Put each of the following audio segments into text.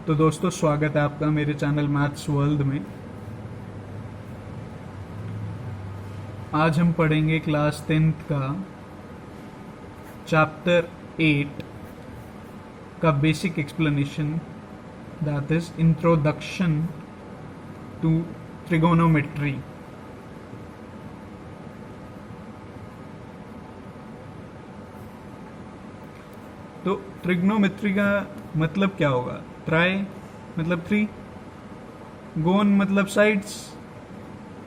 तो दोस्तों स्वागत है आपका मेरे चैनल मैथ्स वर्ल्ड में। आज हम पढ़ेंगे क्लास 10th का चैप्टर 8 का basic explanation, that is introduction to trigonometry. तो ट्रिग्नोमेट्री का मतलब क्या होगा? ट्राई मतलब 3, गोन मतलब साइड्स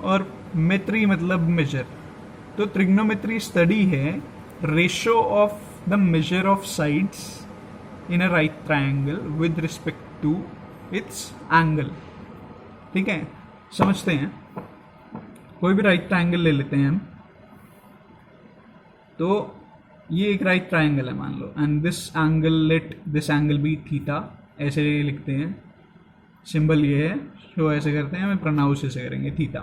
और मेट्री मतलब मेजर। तो ट्रिग्नोमेट्री स्टडी है ratio of the measure of sides in a right triangle with respect to its angle. ठीक है, समझते हैं। कोई भी राइट ट्रायंगल ले लेते हैं हम। तो ये एक राइट ट्रायंगल है मान लो, and this angle, let this angle be theta. ऐसे लिखते हैं, सिंबल ये है, शो ऐसे करते हैं, हमें प्रोनाउंस ऐसे करेंगे थीटा।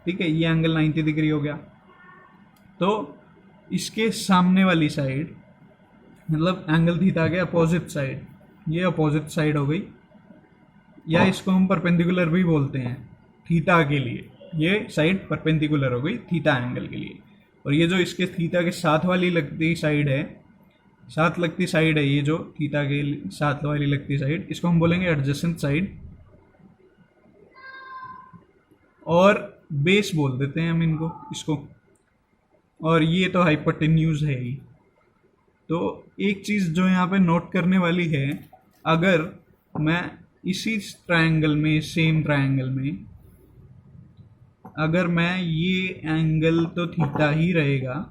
ठीक है, ये एंगल 90 डिग्री हो गया। तो इसके सामने वाली साइड मतलब एंगल थीटा के अपोजिट साइड, ये अपोजिट साइड हो गई, या इसको हम परपेंडिकुलर भी बोलते हैं थीटा के लिए। ये साइड परपेंडिकुलर हो गई थीटा एंगल के लिए। और ये जो इसके थीटा के साथ वाली लगती साइड है, साथ लगती साइड है, ये जो थीटा के साथ वाली लगती साइड, इसको हम बोलेंगे एडजेसेंट साइड, और बेस बोल देते हैं हम इनको, इसको। और ये तो हाइपोटेन्यूज है ही। तो एक चीज़ जो यहाँ पे नोट करने वाली है, अगर मैं इसी ट्रायंगल में, सेम ट्रायंगल में, अगर मैं ये एंगल तो थीटा ही रहेगा,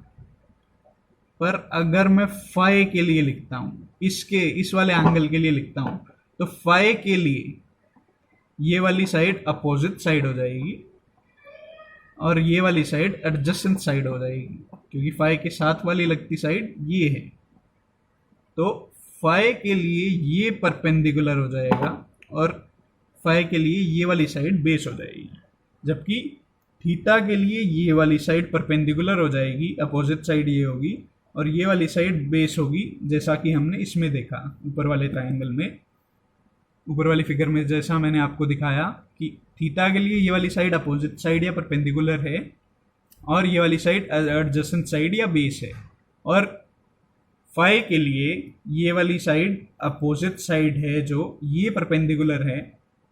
पर अगर मैं फाई के लिए लिखता हूँ, इस वाले एंगल के लिए लिखता हूँ, तो फाई के लिए ये वाली साइड अपोजिट साइड हो जाएगी और ये वाली साइड एडजेसेंट साइड हो जाएगी, क्योंकि फाई के साथ वाली लगती साइड ये है। तो फाई के लिए ये परपेंडिकुलर हो जाएगा और फाई के लिए ये वाली साइड बेस हो जाएगी, जबकि थीटा के लिए ये वाली साइड परपेंडिकुलर हो जाएगी, अपोजिट साइड ये होगी, और ये वाली साइड बेस होगी, जैसा कि हमने इसमें देखा ऊपर वाले ट्रायंगल में, ऊपर वाली फिगर में जैसा मैंने आपको दिखाया कि थीटा के लिए ये वाली साइड अपोजिट साइड या परपेंडिकुलर है, और ये वाली साइड एडजेसेंट साइड या बेस है। और फाई के लिए ये वाली साइड अपोजिट साइड है, जो ये परपेंडिकुलर है,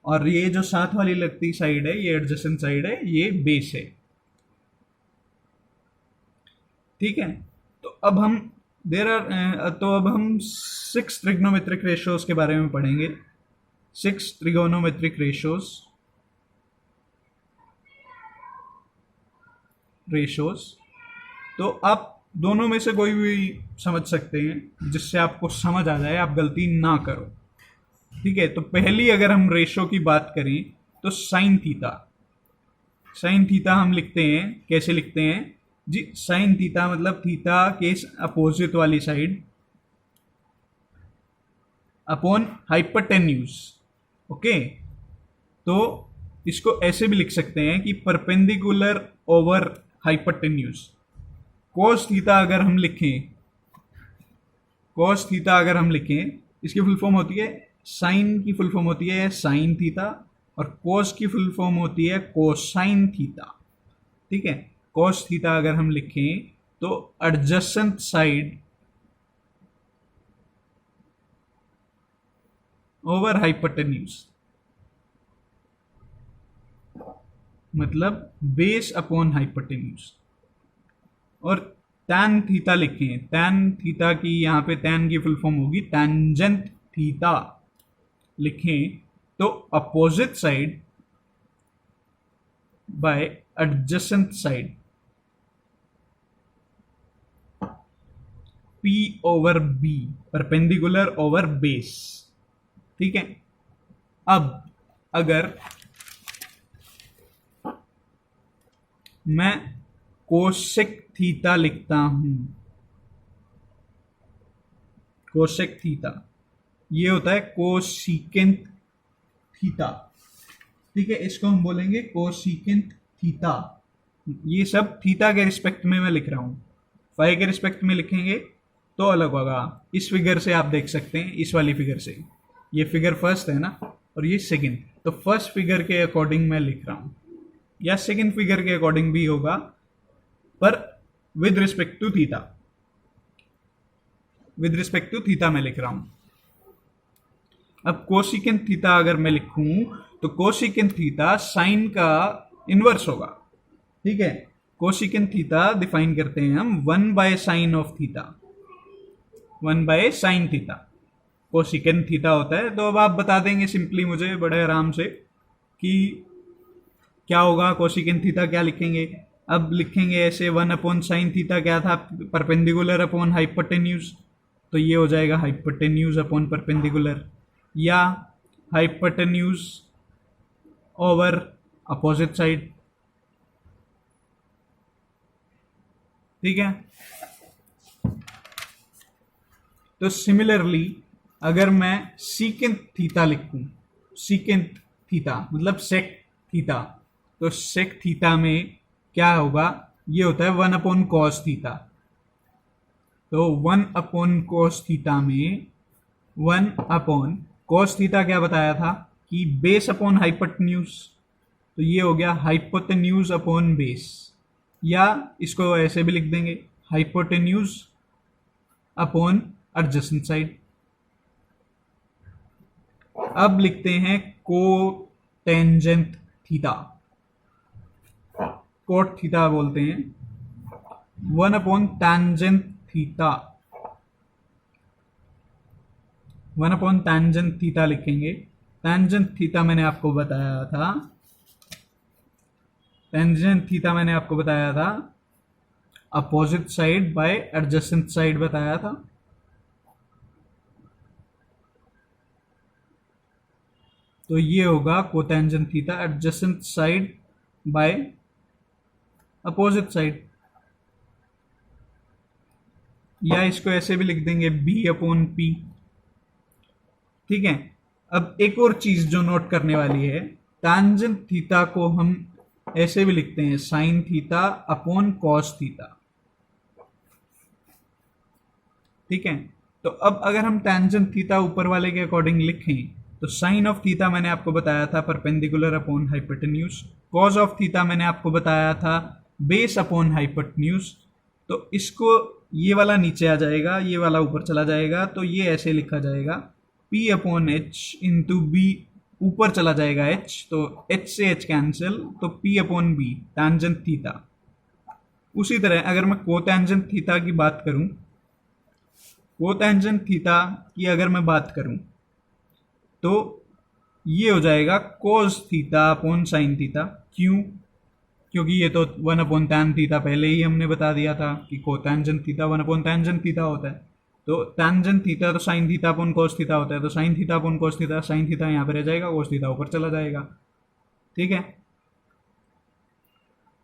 और ये जो साथ वाली लगती साइड है, ये एडजेसेंट साइड है, ये बेस है। ठीक है, तो अब हम तो अब हम 6 ट्रिग्नोमेट्रिक रेशियोज के बारे में पढ़ेंगे। 6 ट्रिगोनोमेट्रिक रेशियोज। तो आप दोनों में से कोई भी समझ सकते हैं, जिससे आपको समझ आ जाए, आप गलती ना करो। ठीक है, तो पहली अगर हम रेशो की बात करें तो साइन थीटा। साइन थीटा हम लिखते हैं, कैसे लिखते हैं जी? साइन थीटा मतलब थीटा के अपोजिट वाली साइड अपॉन हाइपोटेन्यूज। ओके, तो इसको ऐसे भी लिख सकते हैं कि perpendicular over hypotenuse. Cos theta अगर हम लिखें, कोस थीटा अगर हम लिखें, इसकी फुल फॉर्म होती है, साइन की फुल फॉर्म होती है साइन थीटा, और कोस की फुल फॉर्म होती है कोसाइन थीटा। ठीक है, कोस थीटा अगर हम लिखें तो एडजेसेंट साइड ओवर हाइपोटेन्यूज, मतलब बेस अपॉन हाइपोटेन्यूज। और टैन थीटा लिखें, टैन थीटा की यहाँ पे टैन की फुल फॉर्म होगी टैंजेंट थीटा लिखें तो opposite side by adjacent side, P over B, perpendicular over base. ठीक है, अब अगर मैं कोसेक थीटा लिखता हूं, कोसेक थीटा ये होता है कोसिकेंट थीटा। ठीक है, इसको हम बोलेंगे कोसिकेंट थीटा। ये सब थीटा के रिस्पेक्ट में मैं लिख रहा हूं, फाई के रिस्पेक्ट में लिखेंगे तो अलग होगा। इस फिगर से आप देख सकते हैं, इस वाली फिगर से ये फिगर फर्स्ट है ना, और ये सेकंड, तो फर्स्ट फिगर के अकॉर्डिंग मैं लिख रहा हूं, या सेकंड फिगर के अकॉर्डिंग भी होगा, पर with respect to theta, with respect to theta मैं लिख रहा हूं। अब कोसिकेंट थीटा अगर मैं लिखूं तो कोसिकेंट थीटा साइन का इनवर्स होगा, ठीक है। कोसिकेंट थीटा डिफाइन करते हैं हम 1/sin of theta, 1/sin theta cosecant theta होता है। तो अब आप बता देंगे सिंपली मुझे बड़े आराम से कि क्या होगा, कोसिकेंट थीटा क्या लिखेंगे। अब लिखेंगे ऐसे 1/sin थीटा क्या था, परपेंडिकुलर अपॉन हाइपोटेन्यूज, तो ये हो जाएगा हाइपोटेन्यूज अपॉन परपेंडिकुलर, या हाइपोटेन्यूज ओवर अपोजिट साइड, ठीक है। तो सिमिलरली अगर मैं सीकेंट थीटा लिखूं, सीकेंट थीटा मतलब सेक थीटा, तो सेक थीटा में क्या होगा, ये होता है 1/cos थीटा। तो 1/cos थीटा में 1/cos थीटा क्या बताया था कि बेस अपॉन हाइपोटेन्यूज, तो ये हो गया हाइपोटेन्यूज अपॉन बेस, या इसको ऐसे भी लिख देंगे हाइपोटेन्यूज अपॉन एडजेसेंट साइड। अब लिखते हैं को टेंजेंट थीटा, कोट थीटा बोलते हैं, 1/tangent थीटा, 1/tangent थीटा लिखेंगे। टेंजेंट थीटा मैंने आपको बताया था, टेंजेंट थीटा मैंने आपको बताया था opposite side by adjacent side बताया था। तो ये होगा cotangent theta adjacent side by opposite side, या इसको ऐसे भी लिख देंगे B/P, ठीक है। अब एक और चीज जो नोट करने वाली है, टैंजेंट थीटा को हम ऐसे भी लिखते हैं sine theta upon cos theta, ठीक है। तो अब अगर हम टैंजेंट थीटा ऊपर वाले के अकॉर्डिंग लिखें तो साइन ऑफ थीटा मैंने आपको बताया था perpendicular upon hypotenuse, cos of theta मैंने आपको बताया था बेस अपॉन हाइपोटेन्यूज। तो इसको ये वाला नीचे आ जाएगा, ये वाला ऊपर चला जाएगा, तो ये ऐसे लिखा जाएगा P/H इंटू बी, ऊपर चला जाएगा H, तो H से H कैंसिल, तो P/B टैंजेंट थीटा। उसी तरह अगर मैं कोटेंजेंट थीटा की बात करूं, कोटेंजेंट थीटा की अगर मैं बात करूं तो ये हो जाएगा cos theta upon sine theta. क्यों? क्योंकि ये तो 1/tan थीटा पहले ही हमने बता दिया था कि कोटेंजेंट थीटा 1/tan थीटा होता है। तो टेंजेंट थीटा तो sine theta upon cos theta होता है, तो sine theta upon cos theta, sine theta यहाँ पे रह जाएगा, cos थीटा ऊपर चला जाएगा, ठीक है।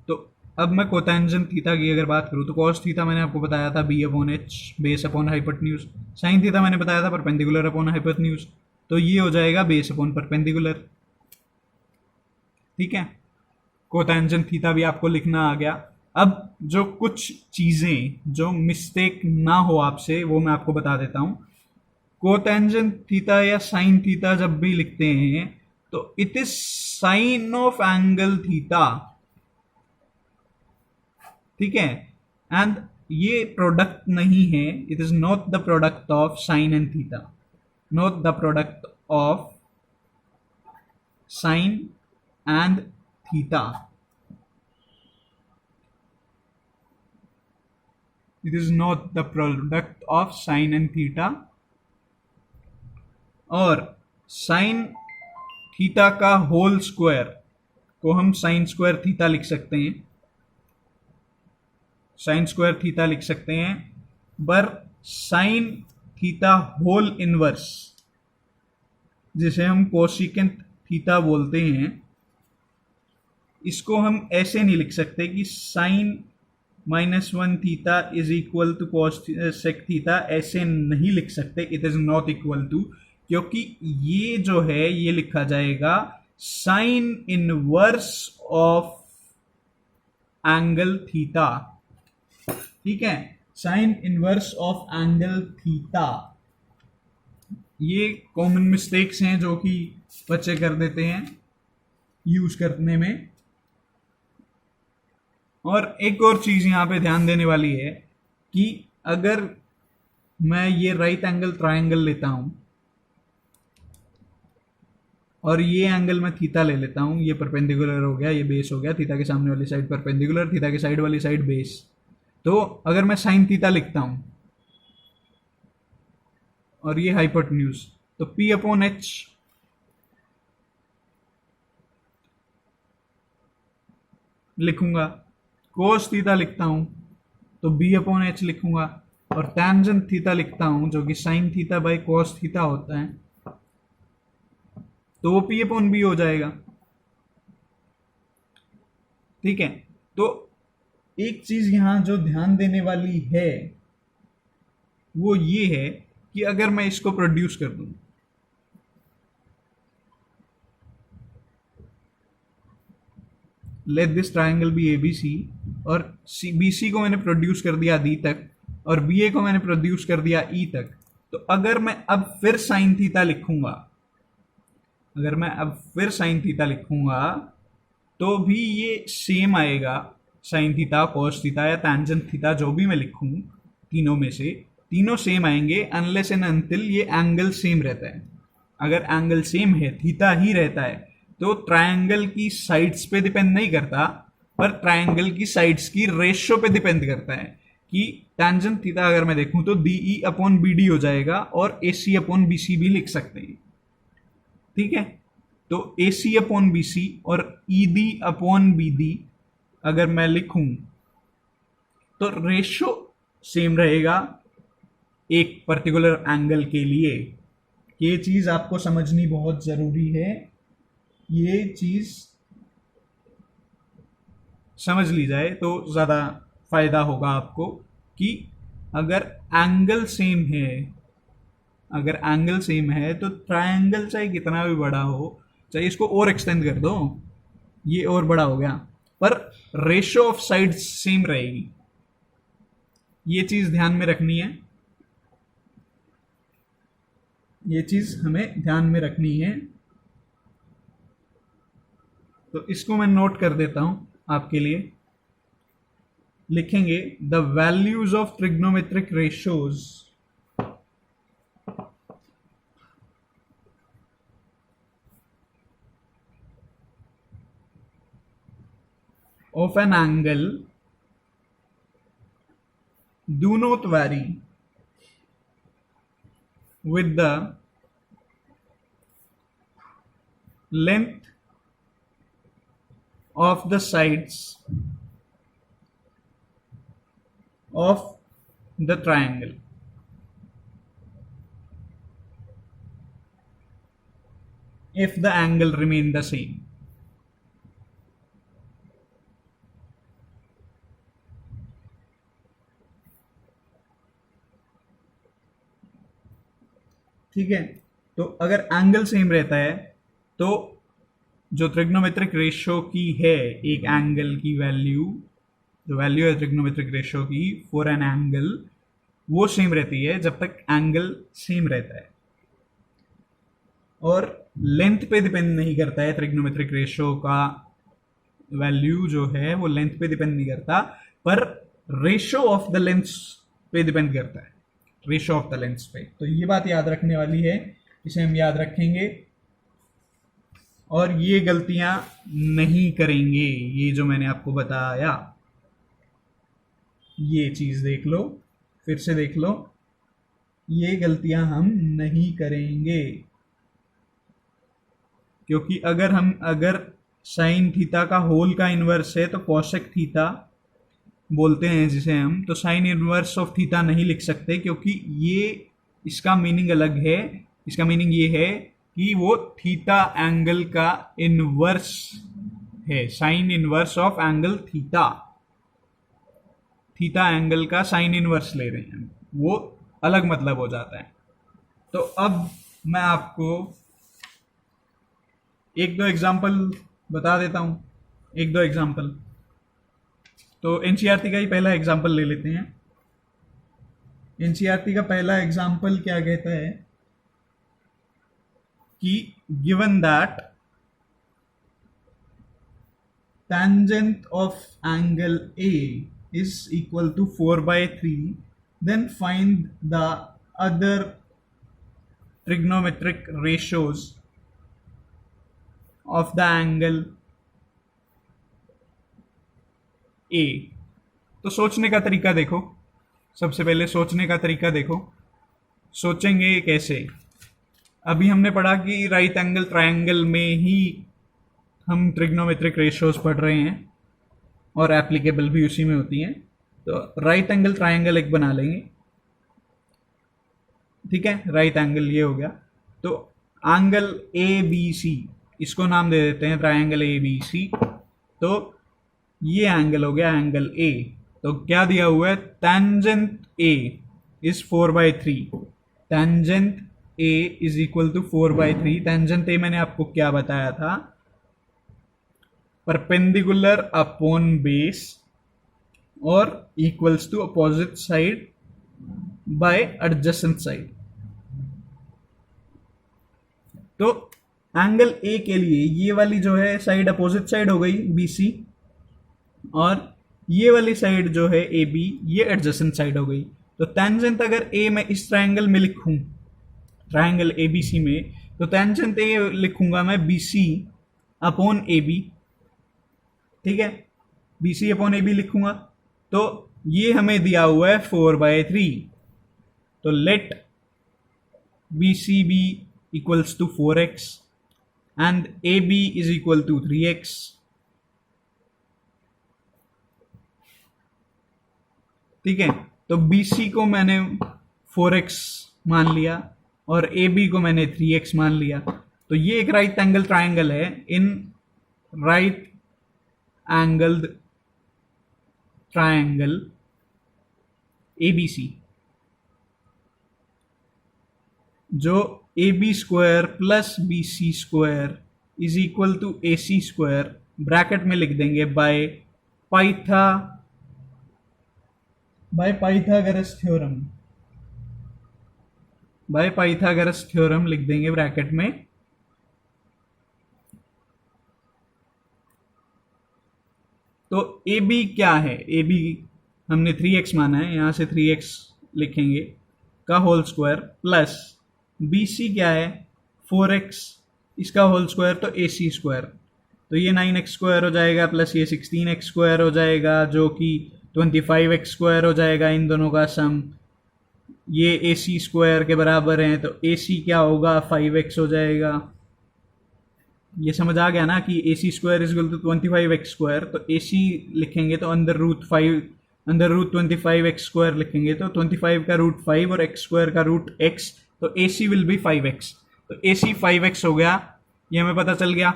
तो अब मैं कोटेंजेंट थीटा की अगर बात करूँ तो cos थीटा मैंने आपको बताया था B/H base upon hypotenuse, sine theta मैंने बताया था परपेंडिकुलर अपॉन हाइपोटेन्यूज, तो ये हो जाएगा बेस अपॉन परपेंडिकुलर, ठीक है। कोटेंजेंट थीटा भी आपको लिखना आ गया। अब जो कुछ चीजें जो मिस्टेक ना हो आपसे वो मैं आपको बता देता हूं। कोटेंजेंट थीटा या साइन थीटा जब भी लिखते हैं तो it is sine of angle theta, ठीक है। एंड ये प्रोडक्ट नहीं है, it is not the product of sine and theta, not the product of sine and theta, it is not the product of sin and theta। और sine theta का whole square को हम sine square theta लिख सकते हैं, sine square theta लिख सकते हैं, पर साइन थीटा होल इनवर्स जिसे हम कोसिकेंट थीटा बोलते हैं, इसको हम ऐसे नहीं लिख सकते कि sine -1 theta is equal to cosec theta, ऐसे नहीं लिख सकते, it is not equal to, क्योंकि ये जो है ये लिखा जाएगा sine inverse of angle theta, ठीक है, sine inverse of angle theta. ये कॉमन मिस्टेक्स हैं जो कि बच्चे कर देते हैं यूज करने में। और एक और चीज यहाँ पे ध्यान देने वाली है कि अगर मैं ये राइट एंगल ट्रायंगल लेता हूं और ये एंगल मैं थीटा ले लेता हूं, ये परपेंडिकुलर हो गया, ये बेस हो गया, थीटा के सामने वाली साइड परपेंडिकुलर, थीटा के साइड वाली साइड बेस। तो अगर मैं साइन थीटा लिखता हूं और ये हाइपोटेन्यूज, तो P अपॉन एच लिखूंगा। कोस थीटा लिखता हूं तो B अपॉन एच लिखूंगा। और टेंजेंट थीटा लिखता हूं जो कि sine theta by cos theta होता है, तो वो P अपॉन बी हो जाएगा। ठीक है, तो एक चीज यहां जो ध्यान देने वाली है वो ये है कि अगर मैं इसको प्रोड्यूस कर दूं, let this triangle be ABC, और बीसी को मैंने प्रोड्यूस कर दिया डी तक और बीए को मैंने प्रोड्यूस कर दिया ई तक, तो अगर मैं अब फिर साइन थीटा लिखूंगा, अगर मैं अब फिर साइन थीटा लिखूंगा तो भी ये सेम आएगा। साइन थीटा, कॉस थीटा या टैंजेंट थीटा जो भी मैं लिखूं, तीनों में से तीनों सेम आएंगे अनलेस एंड अनटिल ये एंगल सेम रहता है। अगर एंगल सेम है, थीटा ही रहता है, तो ट्रायंगल की साइड्स पे डिपेंड नहीं करता, पर ट्रायंगल की साइड्स की रेशियो पे डिपेंड करता है कि टेंजेंट थीटा अगर मैं देखूं तो डीई अपॉन बीडी हो जाएगा और एसी अपॉन बीसी भी लिख सकते हैं। ठीक है, तो AC अपॉन BC और ED अपॉन BD अगर मैं लिखूं तो रेशियो सेम रहेगा एक पर्टिकुलर एंगल के लिए। ये चीज आपको समझनी बहुत जरूरी है, ये चीज समझ ली जाए तो ज्यादा फायदा होगा आपको कि अगर एंगल सेम है, अगर एंगल सेम है तो ट्रायंगल चाहे कितना भी बड़ा हो, चाहे इसको और एक्सटेंड कर दो, ये और बड़ा हो गया, पर रेशियो ऑफ साइड्स सेम रहेगी। ये चीज ध्यान में रखनी है, ये चीज हमें ध्यान में रखनी है। तो इसको मैं नोट कर देता हूं आपके लिए। लिखेंगे the values of trigonometric ratios of an angle do not vary with the length of the sides of the triangle. If the angle remain the same. ठीक है, तो अगर एंगल सेम रहता है तो जो ट्रिग्नोमेट्रिक रेशियो की है एक एंगल की वैल्यू, जो वैल्यू है ट्रिग्नोमेट्रिक रेशियो की फॉर एन एंगल, वो सेम रहती है जब तक एंगल सेम रहता है और लेंथ पे डिपेंड नहीं करता है। ट्रिग्नोमेट्रिक रेशियो का वैल्यू जो है वो लेंथ पे डिपेंड नहीं करता, पर रेशियो ऑफ द लेंथ पे डिपेंड करता है, रेशियो ऑफ द लेंथ पे। तो ये बात याद रखने वाली है, इसे हम याद रखेंगे और ये गलतियां नहीं करेंगे। ये जो मैंने आपको बताया, ये चीज देख लो, फिर से देख लो, ये गलतियां हम नहीं करेंगे। क्योंकि अगर साइन थीटा का होल का इनवर्स है तो कॉसेक थीटा बोलते हैं जिसे हम, तो साइन इनवर्स ऑफ थीटा नहीं लिख सकते क्योंकि ये इसका मीनिंग अलग है। इसका मीनिंग ये है कि वो थीटा एंगल का इनवर्स है, sine inverse of angle theta, theta angle का साइन इनवर्स ले रहे हैं, वो अलग मतलब हो जाता है। तो अब मैं आपको एक दो एग्जाम्पल बता देता हूं, एक दो एग्जाम्पल। तो एनसीईआरटी का ही पहला एग्जाम्पल ले लेते हैं। एनसीईआरटी का पहला एग्जाम्पल क्या कहता है कि given that tangent of angle A is equal to 4/3, then find the other trigonometric ratios of the angle A। तो सोचने का तरीका देखो, सबसे पहले सोचने का तरीका देखो। सोचेंगे कैसे? अभी हमने पढ़ा कि राइट एंगल ट्रायंगल में ही हम ट्रिग्नोमेट्रिक रेशियोज पढ़ रहे हैं और एप्लीकेबल भी उसी में होती हैं। तो राइट एंगल ट्रायंगल एक बना लेंगे, ठीक है। राइट एंगल ये हो गया, तो एंगल ए बी सी, इसको नाम दे देते हैं ट्रायंगल ए बी सी। तो ये एंगल हो गया एंगल ए। तो क्या दिया हुआ है? Tangent A is 4/3। Tangent A is equal to 4/3। Tangent A मैंने आपको क्या बताया था? परपेंडिकुलर अपॉन बेस और equals to opposite side by adjacent side. तो एंगल ए के लिए ये वाली जो है साइड अपोजिट साइड हो गई बी सी, और ये वाली साइड जो है ए बी ये एडजेसेंट साइड हो गई। तो टेंजेंट अगर ए मैं इस ट्रायंगल में लिखूं, ट्रायंगल ए बी सी में, तो टेंजेंट ए लिखूंगा मैं B C upon A B, ठीक है। B C upon A B लिखूंगा। तो ये हमें दिया हुआ है 4/3। तो let B C be equals to 4x and A B is equal to 3x। ठीक है, तो बी सी को मैंने 4x मान लिया और ए बी को मैंने 3x मान लिया। तो ये एक राइट एंगल ट्रायंगल है in right angled triangle ABC, जो A B square plus B C square is equal to A C square, bracket में लिख देंगे by Pythagoras theorem. By Pythagoras theorem लिख देंगे ब्रैकेट में। तो ए बी क्या है? ए बी हमने 3x माना है, यहां से 3x लिखेंगे का whole square, plus B C क्या है? 4x इसका होल स्क्वायर, तो ए सी स्क्वायर। तो ये 9x स्क्वायर हो जाएगा प्लस ये 16x स्क्वायर हो जाएगा, जो कि 25x स्क्वायर हो जाएगा। इन दोनों का सम ये ए सी स्क्वायर के बराबर है, तो ए सी क्या होगा? 5x हो जाएगा। ये समझ आ गया ना कि A C square is equal to 25x square. तो ए सी लिखेंगे तो अंडर रूट 25x स्क्वायर लिखेंगे, तो 25 का रूट 5 और x स्क्वायर का रूट x, तो A C will be 5x। तो ए सी 5x हो गया, ये हमें पता चल गया।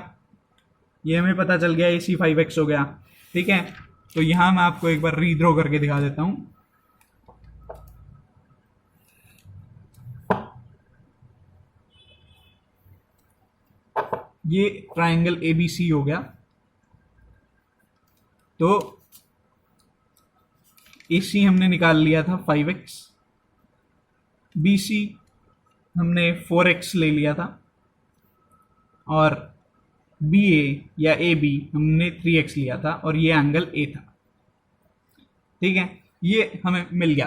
ए सी 5x हो गया, ठीक है। तो यहां मैं आपको एक बार रीड्रॉ करके दिखा देता हूं। ये ट्रायंगल ABC हो गया। तो AC हमने निकाल लिया था 5x, BC हमने 4x ले लिया था, और BA या AB हमने 3x लिया था, और ये एंगल A था, ठीक है। ये हमें मिल गया।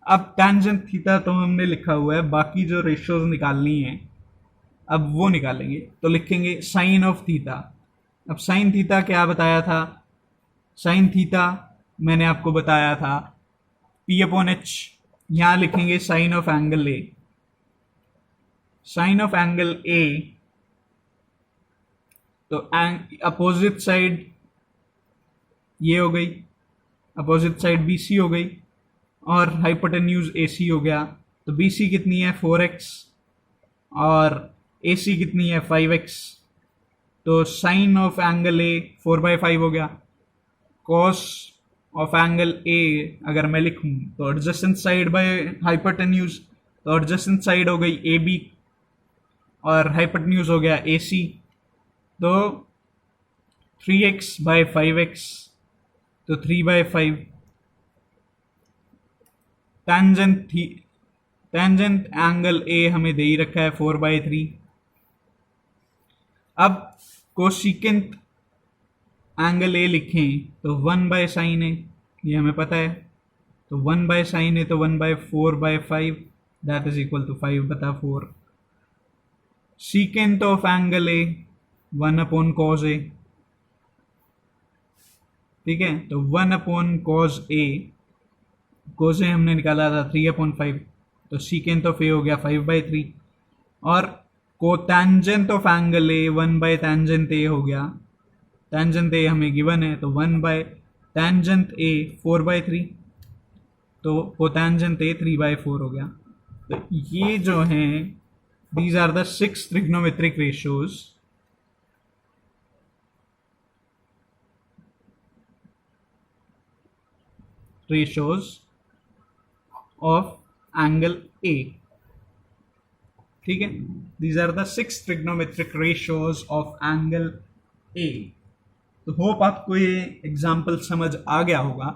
अब टेंजेंट थीटा तो हमने लिखा हुआ है, बाकी जो रेशियोज निकालनी है अब वो निकालेंगे। तो लिखेंगे साइन ऑफ थीटा। अब साइन थीटा क्या बताया था? साइन थीटा मैंने आपको बताया था P/H। यहां लिखेंगे sine of angle A. Sine of angle A, तो अपोजिट साइड ये हो गई, अपोजिट साइड BC हो गई, और हाइपोटेन्यूज AC हो गया। तो BC कितनी है? 4x, और AC कितनी है? 5x। तो साइन ऑफ एंगल ए 4/5 हो गया। कॉस ऑफ एंगल ए अगर मैं लिखूं तो एडजेसेंट साइड बाय हाइपोटेन्यूज, तो एडजेसेंट साइड हो गई AB और हाइपोटेन्यूज हो गया AC। तो 3x/5x, तो 3/5। टेंजेंट एंगल ए हमें दे ही रखा है 4/3, अब कोसिकेंट एंगल ए लिखें तो 1/sin ए, ये हमें पता है। तो 1/sin ए तो 1/4/5, that is equal to 5/4। Secant of angle A 1/cos A, ठीक है। तो 1/cos ए, cos ए हमने निकाला था 3/5, तो सीकेंट ऑफ ए हो गया 5/3। और cotangent of angle A 1/tangent ए हो गया, टेंजेंट ए हमें गिवन है, तो 1/tangent ए 4/3, तो कोटेंजेंट ए 3/4 हो गया। तो ये जो हैं, these are the 6 trigonometric ratios of angle A, ठीक है। These are the 6 trigonometric ratios of angle A. तो होप आपको ये एग्जाम्पल समझ आ गया होगा।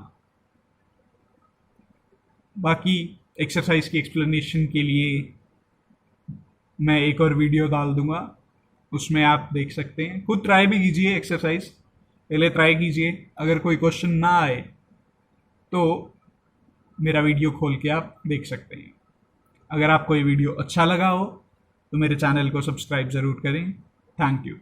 बाकी एक्सरसाइज की एक्सप्लेनेशन के लिए मैं एक और वीडियो डाल दूंगा, उसमें आप देख सकते हैं। खुद ट्राई भी कीजिए एक्सरसाइज, पहले ट्राई कीजिए। अगर कोई क्वेश्चन ना आए तो मेरा वीडियो खोल के आप देख सकते हैं। अगर आपको ये वीडियो अच्छा लगा हो तो मेरे चैनल को सब्सक्राइब ज़रूर करें। Thank you.